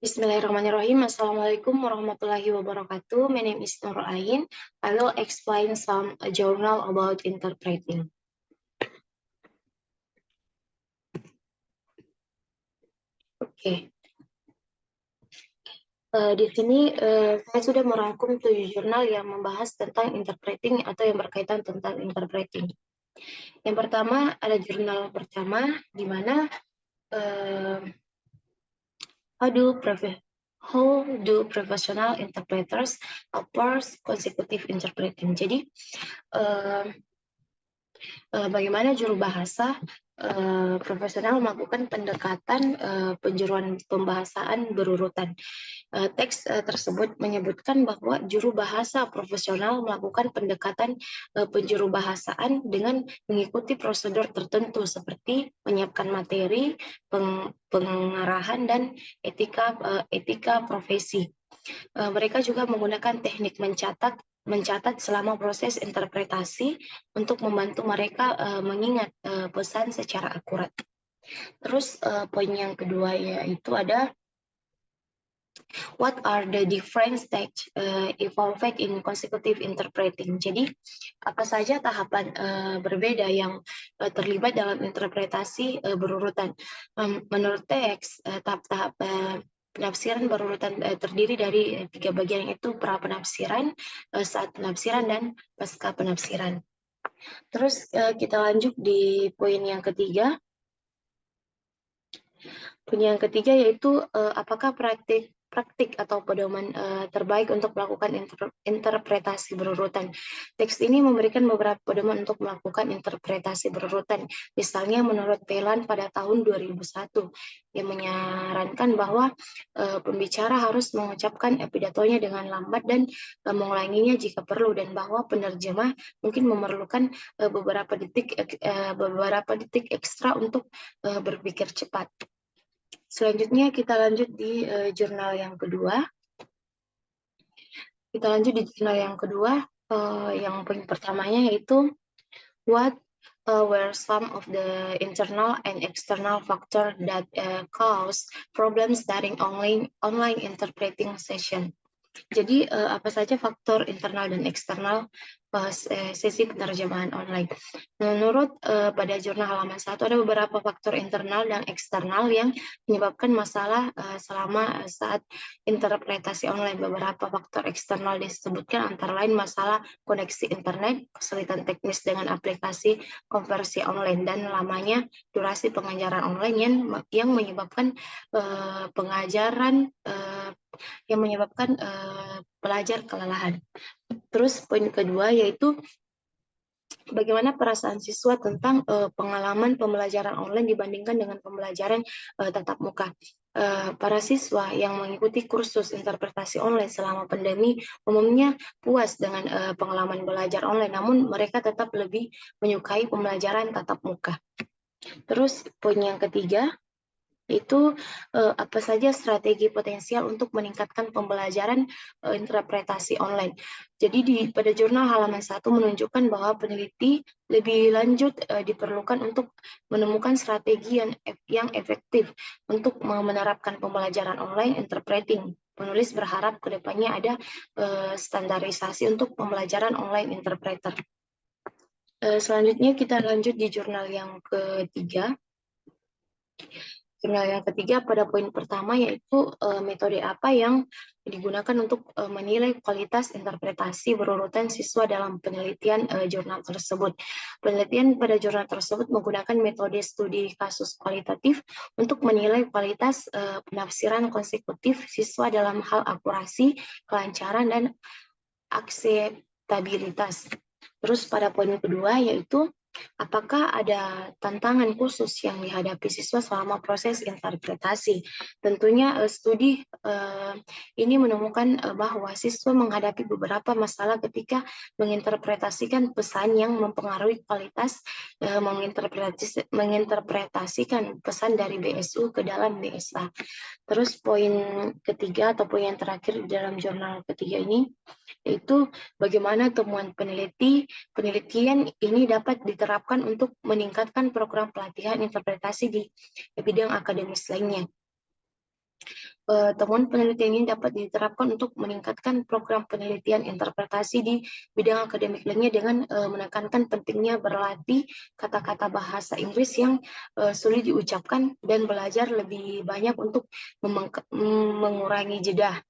Bismillahirrahmanirrahim. Assalamualaikum warahmatullahi wabarakatuh. My name is Nur Ain. I will explain some journal about interpreting. Oke. Di sini saya sudah merangkum 7 jurnal yang membahas tentang interpreting atau yang berkaitan tentang interpreting. Yang pertama ada jurnal pertama di mana how do professional interpreters approach consecutive interpreting. Jadi bagaimana juru bahasa profesional melakukan pendekatan penjuruan pembahasaan berurutan. Teks tersebut menyebutkan bahwa juru bahasa profesional melakukan pendekatan penjuru bahasaan dengan mengikuti prosedur tertentu seperti menyiapkan materi, pengarahan, dan etika profesi. Mereka juga menggunakan teknik mencatat selama proses interpretasi untuk membantu mereka mengingat pesan secara akurat. Terus poin yang kedua yaitu ada what are the different stage involved in consecutive interpreting. Jadi apa saja tahapan berbeda yang terlibat dalam interpretasi berurutan. Menurut teks tahap-tahap penafsiran berurutan terdiri dari 3 bagian, yaitu pra penafsiran, saat penafsiran, dan pasca penafsiran. Terus kita lanjut di poin yang ketiga. Poin yang ketiga yaitu apakah praktik atau pedoman terbaik untuk melakukan interpretasi berurutan. Teks ini memberikan beberapa pedoman untuk melakukan interpretasi berurutan. Misalnya menurut Pelan pada tahun 2001 yang menyarankan bahwa pembicara harus mengucapkan pidatonya dengan lambat dan mengulanginya jika perlu, dan bahwa penerjemah mungkin memerlukan beberapa detik ekstra untuk berpikir cepat. Selanjutnya kita lanjut di jurnal yang kedua. Yang poin pertamanya yaitu what were some of the internal and external factors that cause problems during online interpreting session. Jadi apa saja faktor internal dan eksternal sesi penerjemahan online. Menurut pada jurnal halaman 1 ada beberapa faktor internal dan eksternal yang menyebabkan masalah selama saat interpretasi online. Beberapa faktor eksternal disebutkan antara lain masalah koneksi internet, kesulitan teknis dengan aplikasi konversi online, dan lamanya durasi pengajaran online yang menyebabkan pelajar kelelahan. Terus poin kedua yaitu bagaimana perasaan siswa tentang pengalaman pembelajaran online dibandingkan dengan pembelajaran tatap muka. Para siswa yang mengikuti kursus interpretasi online selama pandemi umumnya puas dengan pengalaman belajar online, namun mereka tetap lebih menyukai pembelajaran tatap muka. Terus poin yang ketiga itu apa saja strategi potensial untuk meningkatkan pembelajaran interpretasi online. Jadi pada jurnal halaman 1 menunjukkan bahwa peneliti lebih lanjut diperlukan untuk menemukan strategi yang efektif untuk menerapkan pembelajaran online interpreting. Penulis berharap kedepannya ada standarisasi untuk pembelajaran online interpreter. Selanjutnya kita lanjut di jurnal yang ketiga. Jurnal yang ketiga pada poin pertama yaitu metode apa yang digunakan untuk menilai kualitas interpretasi berurutan siswa dalam penelitian jurnal tersebut. Penelitian pada jurnal tersebut menggunakan metode studi kasus kualitatif untuk menilai kualitas penafsiran konsekutif siswa dalam hal akurasi, kelancaran, dan akseptabilitas. Terus pada poin kedua yaitu apakah ada tantangan khusus yang dihadapi siswa selama proses interpretasi? Tentunya studi ini menemukan bahwa siswa menghadapi beberapa masalah ketika menginterpretasikan pesan yang mempengaruhi kualitas menginterpretasikan pesan dari BSU ke dalam BSA. Terus poin ketiga atau poin yang terakhir di dalam jurnal ketiga ini yaitu bagaimana temuan penelitian ini dapat diterapkan untuk meningkatkan program pelatihan interpretasi di bidang akademis lainnya. Temuan penelitian ini dapat diterapkan untuk meningkatkan program penelitian interpretasi di bidang akademik lainnya dengan menekankan pentingnya berlatih kata-kata bahasa Inggris yang sulit diucapkan dan belajar lebih banyak untuk mengurangi jeda.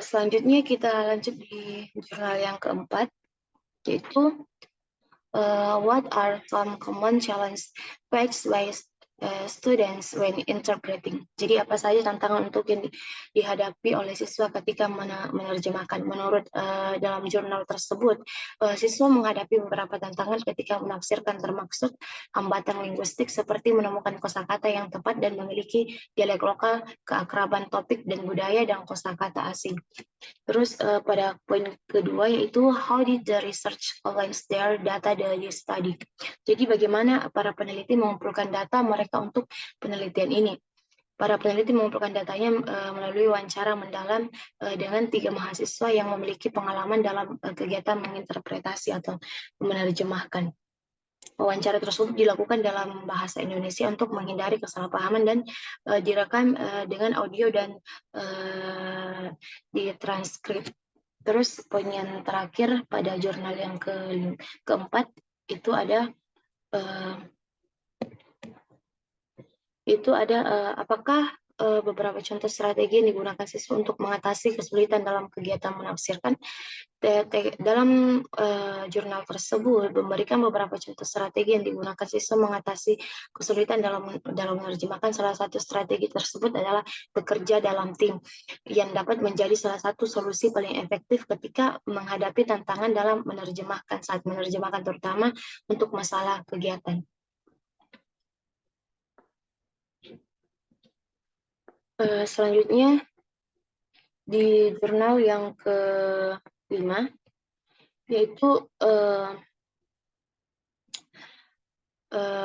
Selanjutnya kita lanjut di jurnal yang keempat, yaitu what are some common challenges faced by students when interpreting. Jadi apa saja tantangan untuk yang dihadapi oleh siswa ketika menerjemahkan. Menurut dalam jurnal tersebut, siswa menghadapi beberapa tantangan ketika menafsirkan, termasuk hambatan linguistik seperti menemukan kosakata yang tepat dan memiliki dialek lokal, keakraban topik dan budaya, dan kosakata asing. Terus pada poin kedua yaitu how did the research aligns their data daily study. Jadi bagaimana para peneliti mengumpulkan data mereka untuk penelitian ini. Para peneliti mengumpulkan datanya melalui wawancara mendalam dengan 3 mahasiswa yang memiliki pengalaman dalam kegiatan menginterpretasi atau menerjemahkan. Wawancara tersebut dilakukan dalam bahasa Indonesia untuk menghindari kesalahpahaman dan direkam dengan audio dan ditranskrip. Terus poin yang terakhir pada jurnal yang keempat itu ada apakah beberapa contoh strategi yang digunakan siswa untuk mengatasi kesulitan dalam kegiatan menafsirkan. Dalam jurnal tersebut memberikan beberapa contoh strategi yang digunakan siswa mengatasi kesulitan dalam menerjemahkan. Salah satu strategi tersebut adalah bekerja dalam tim, yang dapat menjadi salah satu solusi paling efektif ketika menghadapi tantangan dalam menerjemahkan, saat menerjemahkan terutama untuk masalah kegiatan. Selanjutnya di jurnal yang ke-5 yaitu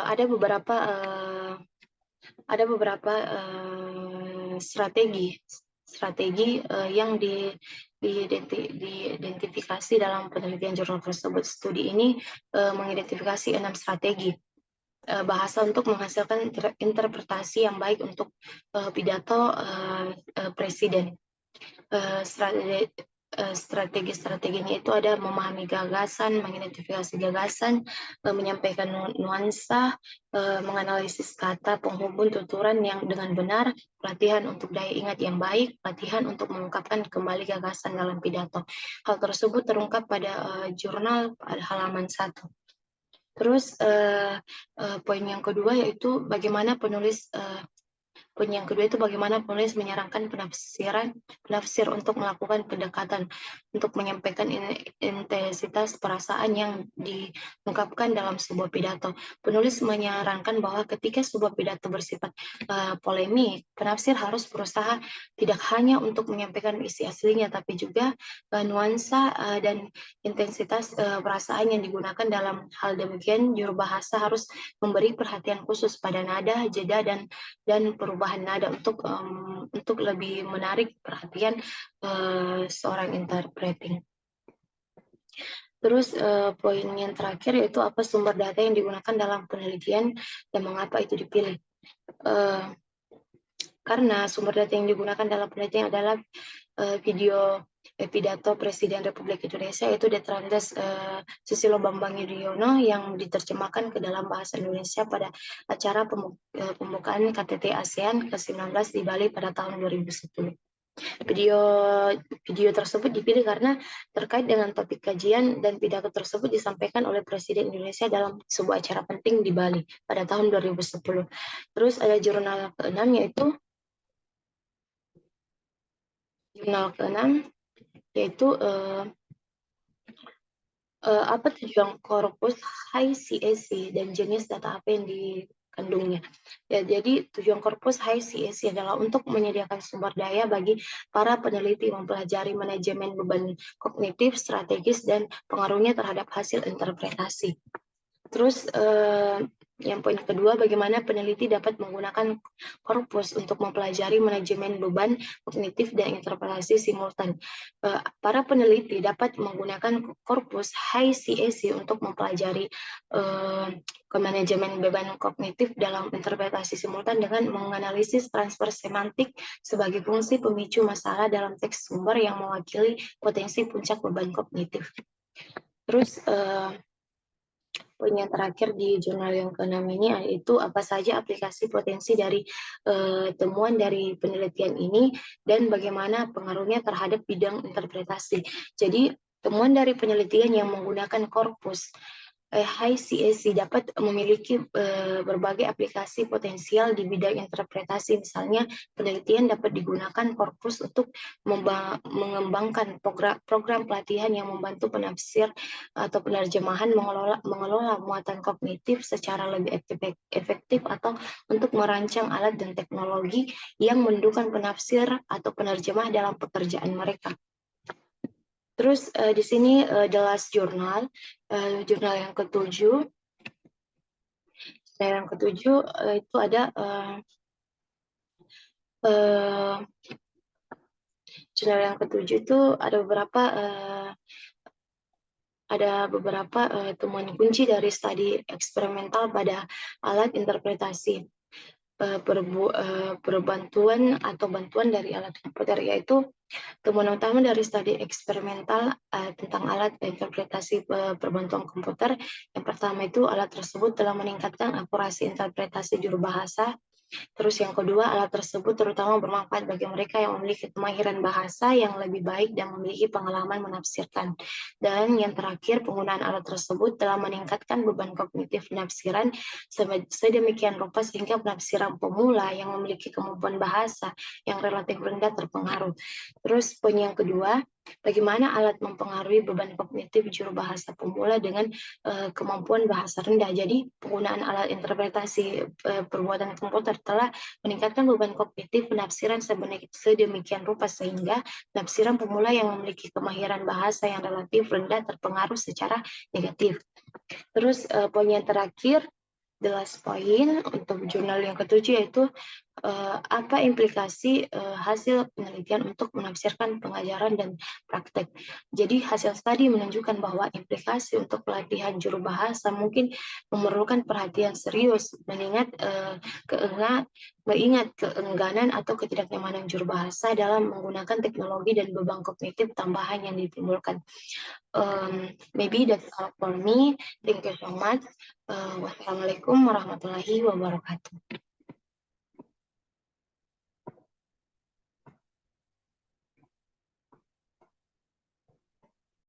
ada beberapa strategi yang diidentifikasi dalam penelitian jurnal tersebut. Studi ini mengidentifikasi 6 strategi bahasa untuk menghasilkan interpretasi yang baik untuk pidato presiden. Strategi-strateginya itu ada memahami gagasan, mengidentifikasi gagasan, menyampaikan nuansa, menganalisis kata, penghubung tuturan yang dengan benar, pelatihan untuk daya ingat yang baik, pelatihan untuk mengungkapkan kembali gagasan dalam pidato. Hal tersebut terungkap pada jurnal pada halaman 1. Terus poin yang kedua yaitu bagaimana penulis menyarankan penafsir untuk melakukan pendekatan untuk menyampaikan intensitas perasaan yang diungkapkan dalam sebuah pidato. Penulis menyarankan bahwa ketika sebuah pidato bersifat polemik, penafsir harus berusaha tidak hanya untuk menyampaikan isi aslinya, tapi juga nuansa dan intensitas perasaan yang digunakan. Dalam hal demikian, juru bahasa harus memberi perhatian khusus pada nada, jeda, dan perubahan nada untuk lebih menarik perhatian seorang interpreting. Terus poin yang terakhir yaitu apa sumber data yang digunakan dalam penelitian dan mengapa itu dipilih. Karena sumber data yang digunakan dalam penelitian adalah video pidato Presiden Republik Indonesia, yaitu Detrandes Susilo Bambang Yudhoyono, yang diterjemahkan ke dalam bahasa Indonesia pada acara pembukaan KTT ASEAN ke-19 di Bali pada tahun 2010. Video tersebut dipilih karena terkait dengan topik kajian dan pidato tersebut disampaikan oleh Presiden Indonesia dalam sebuah acara penting di Bali pada tahun 2010. Terus ada jurnal ke-6 yaitu apa tujuan korpus High CAC dan jenis data apa yang dikandungnya. Ya, jadi tujuan korpus High CAC adalah untuk menyediakan sumber daya bagi para peneliti mempelajari manajemen beban kognitif, strategis, dan pengaruhnya terhadap hasil interpretasi. Terus Yang poin kedua, bagaimana peneliti dapat menggunakan korpus untuk mempelajari manajemen beban kognitif dan interpretasi simultan. Para peneliti dapat menggunakan korpus high CAC untuk mempelajari manajemen beban kognitif dalam interpretasi simultan dengan menganalisis transfer semantik sebagai fungsi pemicu masalah dalam teks sumber yang mewakili potensi puncak beban kognitif. Terus poin yang terakhir di jurnal yang ke-6 ini yaitu apa saja aplikasi potensi dari temuan dari penelitian ini dan bagaimana pengaruhnya terhadap bidang interpretasi. Jadi temuan dari penelitian yang menggunakan korpus high CAC dapat memiliki berbagai aplikasi potensial di bidang interpretasi. Misalnya, penelitian dapat digunakan korpus untuk mengembangkan program pelatihan yang membantu penafsir atau penerjemahan mengelola muatan kognitif secara lebih efektif atau untuk merancang alat dan teknologi yang mendukung penafsir atau penerjemah dalam pekerjaan mereka. Terus di sini The Last Journal, jurnal yang ketujuh. Yang ketujuh itu ada jurnal yang ketujuh itu ada beberapa temuan kunci dari studi eksperimental pada alat interpretasi. Bantuan dari alat komputer, yaitu temuan utama dari studi eksperimental tentang alat interpretasi perbantuan komputer. Yang pertama itu alat tersebut telah meningkatkan akurasi interpretasi juru bahasa. Terus yang kedua, alat tersebut terutama bermanfaat bagi mereka yang memiliki kemahiran bahasa yang lebih baik dan memiliki pengalaman menafsirkan. Dan yang terakhir, penggunaan alat tersebut telah meningkatkan beban kognitif penafsiran sedemikian rupa sehingga penafsiran pemula yang memiliki kemampuan bahasa yang relatif rendah terpengaruh. Terus poin yang kedua, bagaimana alat mempengaruhi beban kognitif juru bahasa pemula dengan kemampuan bahasa rendah. Jadi penggunaan alat interpretasi perbuatan komputer telah meningkatkan beban kognitif penafsiran sedemikian rupa sehingga penafsiran pemula yang memiliki kemahiran bahasa yang relatif rendah terpengaruh secara negatif. Terus poin yang terakhir, the last point untuk jurnal yang ketujuh, yaitu apa implikasi hasil penelitian untuk menafsirkan pengajaran dan praktek. Jadi hasil studi menunjukkan bahwa implikasi untuk pelatihan juru bahasa mungkin memerlukan perhatian serius mengingat keengganan atau ketidaknyamanan juru bahasa dalam menggunakan teknologi dan beban kognitif tambahan yang ditimbulkan. Maybe that's all for me. Thank you so much. Wassalamualaikum warahmatullahi wabarakatuh.